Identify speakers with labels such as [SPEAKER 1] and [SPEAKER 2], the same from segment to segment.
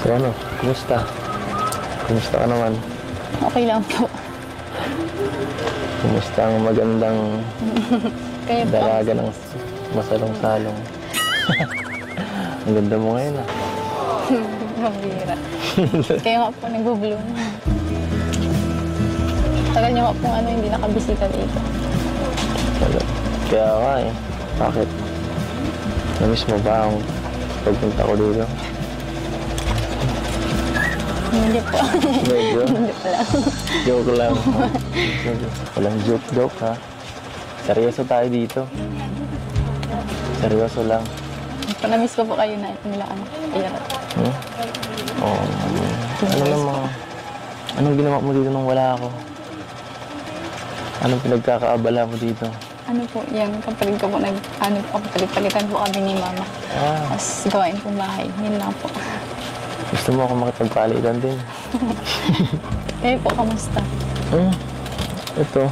[SPEAKER 1] So ano, kumusta? Kumusta ka naman?
[SPEAKER 2] Okay lang po.
[SPEAKER 1] Kumusta ang magandang
[SPEAKER 2] Kaya po.
[SPEAKER 1] dalaga ng masalong-salong? Ang ganda mo ngayon ah.
[SPEAKER 2] Mabira. Kaya nga po nag-bloom. Tagal niyo nga po hindi nakabisita dito.
[SPEAKER 1] Kaya nga eh. Bakit? Namiss mo ba ang pagpunta ko dito?
[SPEAKER 2] Hindi po.
[SPEAKER 1] Medyo?
[SPEAKER 2] Hindi po lang.
[SPEAKER 1] Joke lang. Walang joke ha. Seryoso tayo dito. Seryoso lang.
[SPEAKER 2] Panamiss ko po kayo na nila Ayan.
[SPEAKER 1] Hmm? Oo. Ano naman? Anong ginawa mo dito nung wala ako? Anong pinagkakaabala mo dito?
[SPEAKER 2] Ano po, yan, kapatid ko po palit-palitan po kami ni Mama.
[SPEAKER 1] Ah,
[SPEAKER 2] Tapos gawain po bahay. Yun lang po.
[SPEAKER 1] gusto mo ako makipagpalitan din?
[SPEAKER 2] Kayo po, kamusta?
[SPEAKER 1] Ito.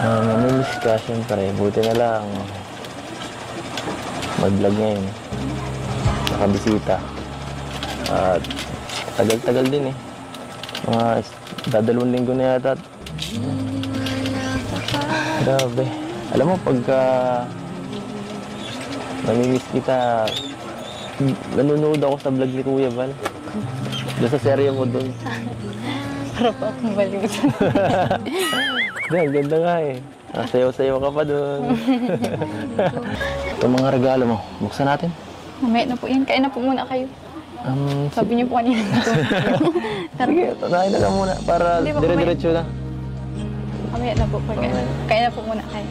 [SPEAKER 1] Namimiss ka, siyempre. Buti na lang. Mag-vlog ngayon. Nakabisita. At tagal-tagal din eh. Mga dadalawang linggo na yata. Grabe. Alam mo, pagka namimiss kita, nanonood ako sa vlog ni Kuya Val. Doon sa serye mo doon.
[SPEAKER 2] Para po akong baliw.
[SPEAKER 1] Ang ganda nga eh. Sayaw-sayaw ka pa doon. Itong mga regalo mo, buksan natin.
[SPEAKER 2] Mamaya na po yan. Kain na po muna kayo. Sabi niyo po kanina.
[SPEAKER 1] Sige, tanahin na lang muna para
[SPEAKER 2] Hindi,
[SPEAKER 1] dire-diretso na.
[SPEAKER 2] Mamaya na po. Kain na po muna kayo.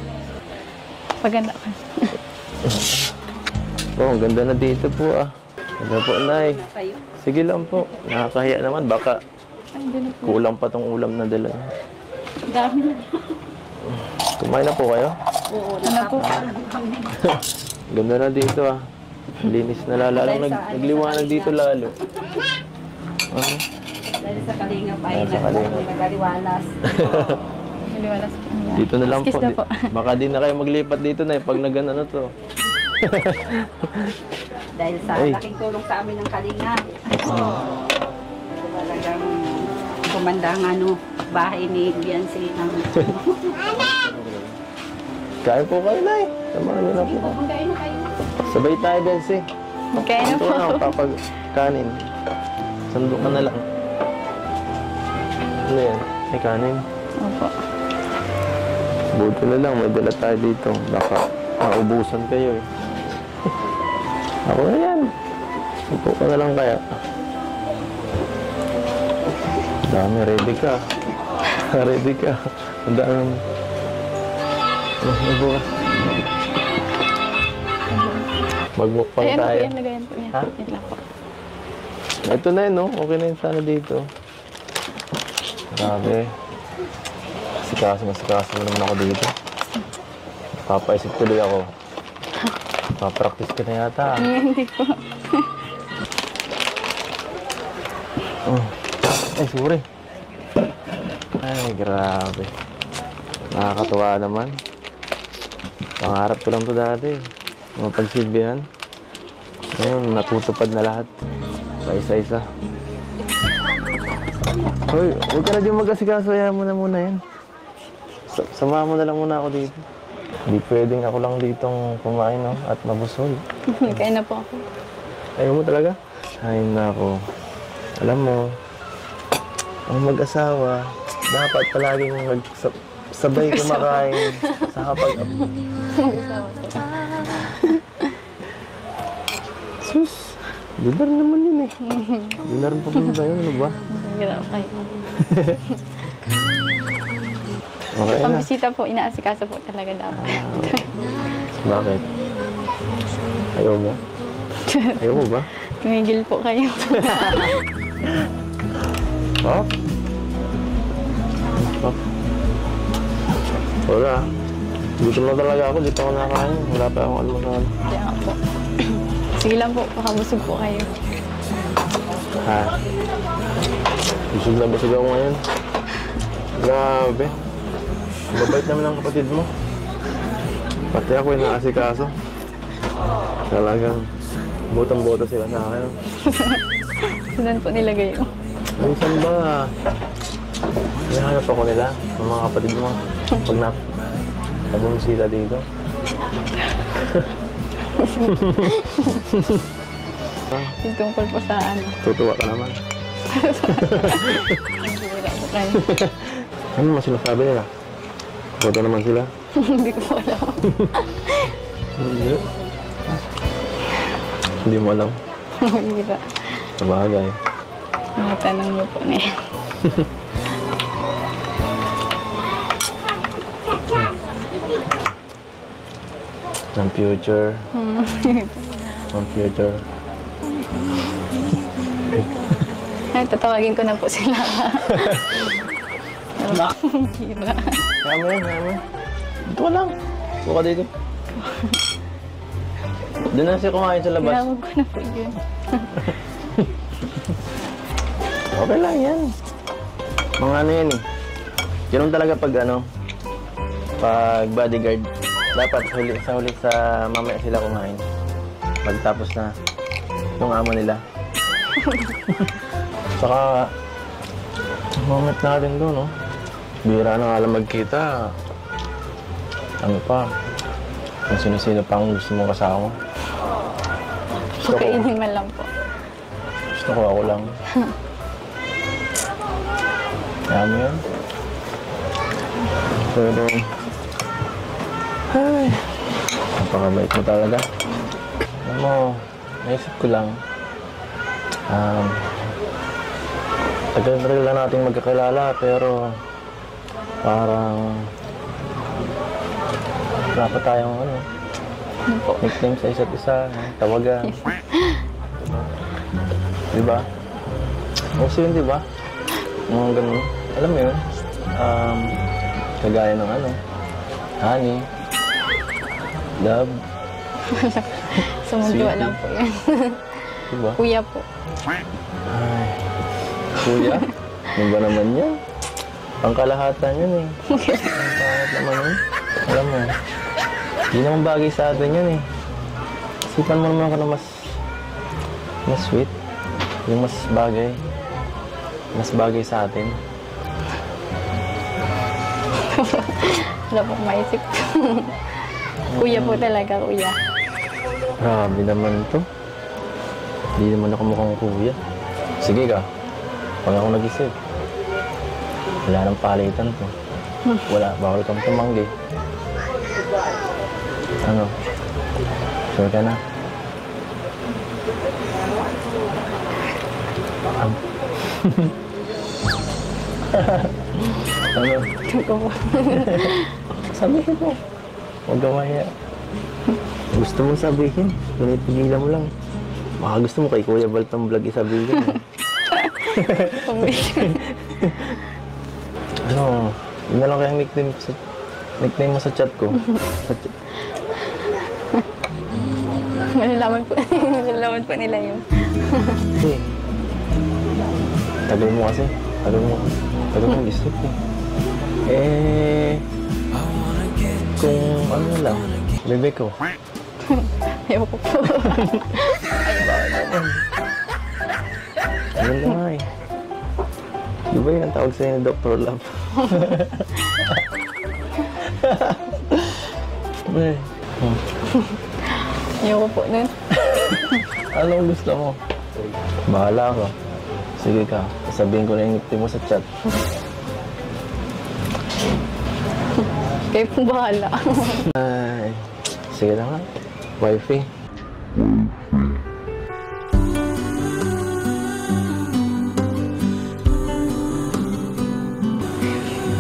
[SPEAKER 2] Paganda ka.
[SPEAKER 1] Oh, ang ganda na dito po ah. Ganda po, Nay. Sige lang po. Nakakahiya naman. Baka kulang pa tong ulam na dala.
[SPEAKER 2] Dami na.
[SPEAKER 1] Kumain na po kayo?
[SPEAKER 2] Oo. Ano po?
[SPEAKER 1] Ganda na dito ah. Linis na lalo. Nagliwanag dito lalo.
[SPEAKER 3] Dahil sa kalinga pa
[SPEAKER 1] Dahil sa kalinga.
[SPEAKER 3] nagaliwalas.
[SPEAKER 2] Naliwalas po.
[SPEAKER 1] Dito na lang
[SPEAKER 2] Kiss
[SPEAKER 1] po.
[SPEAKER 2] na po.
[SPEAKER 1] Baka di na kayo maglipat dito na pag nagano to.
[SPEAKER 3] Dahil sa
[SPEAKER 1] Ay.
[SPEAKER 3] laking tulong sa amin ng kalinga. Talagang kumanda ang bahay ni Biancy ng...
[SPEAKER 1] Kain po kayo, Nay. Samahan niyo na po.
[SPEAKER 3] Kain na kayo.
[SPEAKER 1] Sabay tayo, Bensi.
[SPEAKER 2] Kain na
[SPEAKER 1] Ito
[SPEAKER 2] po.
[SPEAKER 1] na, papag-kanin. Sando ka na lang. Ano yan? May kanin.
[SPEAKER 2] Opo.
[SPEAKER 1] Buti na lang, may dala tayo dito. Baka maubusan kayo eh. Ako na yan. Upo ka na lang kaya. Dami, ready ka. Ready ka. Ang dami. Bukas. Magmukpang
[SPEAKER 2] Ay, ano po
[SPEAKER 1] tayo.
[SPEAKER 2] yan? Lagayan po yan.
[SPEAKER 1] Ha?
[SPEAKER 2] Yan lang po.
[SPEAKER 1] Ito na yun, no? Okay na yun sana dito. Grabe. Masikaso mo naman ako dito. Papaisip tuloy ako. Papractice ka na yata.
[SPEAKER 2] Hindi po.
[SPEAKER 1] Ay, sorry. Ay, grabe. Nakakatuwa naman. Pangarap ko lang to dati. Mapagsilbihan. Ngayon, natutupad na lahat. Paisa-isa. Hoy, huwag ka na dyan mag-asikaso. Hayaan mo na muna yan. Samahan mo na lang muna ako dito. Hindi pwedeng ako lang ditong kumain, no? At mabusog.
[SPEAKER 2] Kain na po ako.
[SPEAKER 1] Ayaw mo talaga? Ay, nako. Alam mo, ang mag-asawa, dapat palaging sabay kumakain sa kapag... Sus! Dinar naman yun eh. Dinar pa pa tayo, ano ba?
[SPEAKER 2] Hirap kayo.
[SPEAKER 1] Okay na.
[SPEAKER 2] Pambisita po, inaasikaso po talaga dapat.
[SPEAKER 1] Bakit? Ayaw mo? Ayaw mo ba?
[SPEAKER 2] Tumigil po kayo.
[SPEAKER 1] Pop? Pop? Wala. Gutom na talaga ako. Dito ako nakakain. Wala pa akong almusal.
[SPEAKER 2] Kaya nga po. Sige lang po, pakabusog po kayo.
[SPEAKER 1] Ha? Busog na busog ako ngayon. Grabe. Mabait naman ang kapatid mo. Pati ako yung naasikaso. Talagang Botong-boto sila sa akin.
[SPEAKER 2] Saan po nilagay yun?
[SPEAKER 1] Minsan ba, hinahanap ako nila, ng mga kapatid mo. Pag nabumisita dito.
[SPEAKER 2] Yung tungkol po sa ano.
[SPEAKER 1] Tutuwa ka naman.
[SPEAKER 2] Ang bira po kayo.
[SPEAKER 1] Ano naman sinasabi nila? Boto naman sila.
[SPEAKER 2] Hindi ko po alam.
[SPEAKER 1] Hindi. Hindi mo alam.
[SPEAKER 2] Ang bira.
[SPEAKER 1] Sabagay.
[SPEAKER 2] Mga tanong niyo po na yan.
[SPEAKER 1] Ng future. Ng future.
[SPEAKER 2] Ay, tatawagin ko na po sila. Ang bira.
[SPEAKER 1] Kaya mo yun, kaya mo yun. Dito ka lang. Dito ka dito. Doon na siya kumain sa labas.
[SPEAKER 2] Tinawag ko na po yun.
[SPEAKER 1] Okay lang yan. Mga ano yan eh. Ganun talaga pag ano, pag bodyguard. Dapat huli sa mamaya sila kumain. Pagtapos na yung amo nila. Saka, moment natin doon, no? Bira na nga lang magkita. Ano pa? Kung sino-sino pa ang gusto mong kasama. Gusto ko,
[SPEAKER 2] Kainin man lang po.
[SPEAKER 1] gusto ko ako lang. Kaya mo yun. Pero, ay, napakabait mo talaga. Alam mo, naisip ko lang, tagal-tagal lang nating magkakilala, pero parang dapat tayong ano,
[SPEAKER 2] Ano po?
[SPEAKER 1] nickname sa isa't isa, tawagan. Diba? Kasi yun, diba? Mga ganun. Alam mo yun? Kagaya ng ano, honey, love,
[SPEAKER 2] Sumugwa
[SPEAKER 1] Sweetie.
[SPEAKER 2] lang po yan.
[SPEAKER 1] diba?
[SPEAKER 2] Kuya po.
[SPEAKER 1] Ay, kuya, ano ba naman yan? Pangkalahatan yun eh. Pangkalahat naman yun. Alam mo, hindi naman bagay sa atin yun eh. Isipan mo naman ka na mas sweet. Yung mas bagay sa atin.
[SPEAKER 2] Wala po maisip. Kuya po talaga, kuya.
[SPEAKER 1] Grabe naman to. Hindi naman ako mukhang kuya. Sige ka, pag ako nag-isip, wala nang palitan to. Wala, bawal kang tumanggi. Ano? Sure ka na? Ano?
[SPEAKER 2] Ito po.
[SPEAKER 1] Sabihin mo. Huwag ka mahiya. Gusto mong sabihin, pinipigilan mo lang. Baka gusto mo kay Kuya Balt ang vlog isabihin. Ano, yun na lang kayang nickname mo sa chat ko.
[SPEAKER 2] Malalaman po nila yun.
[SPEAKER 1] Kasi, tagal mo kasi. Tagal mo isip eh. Kung ano lang, bebe ko.
[SPEAKER 2] Ayaw ko po.
[SPEAKER 1] Ano nga eh. Di ba yun ang tawag sa'yo ni Dr. Love? Eh,
[SPEAKER 2] Ayaw ko po nun.
[SPEAKER 1] anong gusto mo? Bahala ka. Sige ka, sabihin ko na yung ngiti mo sa chat.
[SPEAKER 2] Kayo po bahala.
[SPEAKER 1] Ay, sige na nga. Wifey.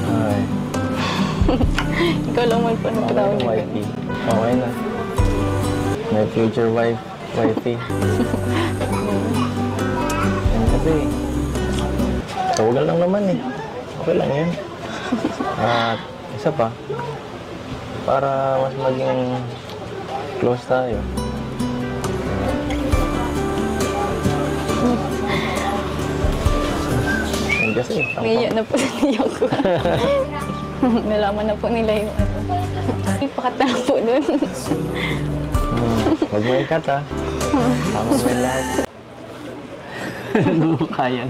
[SPEAKER 1] Ay,
[SPEAKER 2] Ikaw lang man po
[SPEAKER 1] okay
[SPEAKER 2] nagtawag
[SPEAKER 1] na
[SPEAKER 2] ko.
[SPEAKER 1] wifey. Okay na. My future wife, wifey. Yan kasi, tawagan lang naman eh. Okay lang yan. At isa pa, para mas maging close tayo. Yan kasi,
[SPEAKER 2] Ngayon na po niya ko. Nalaman na po nila yung ano. Ipakat na lang po dun.
[SPEAKER 1] Huwag mo ikat ha. Tama mo yung lahat. Ano mo kaya?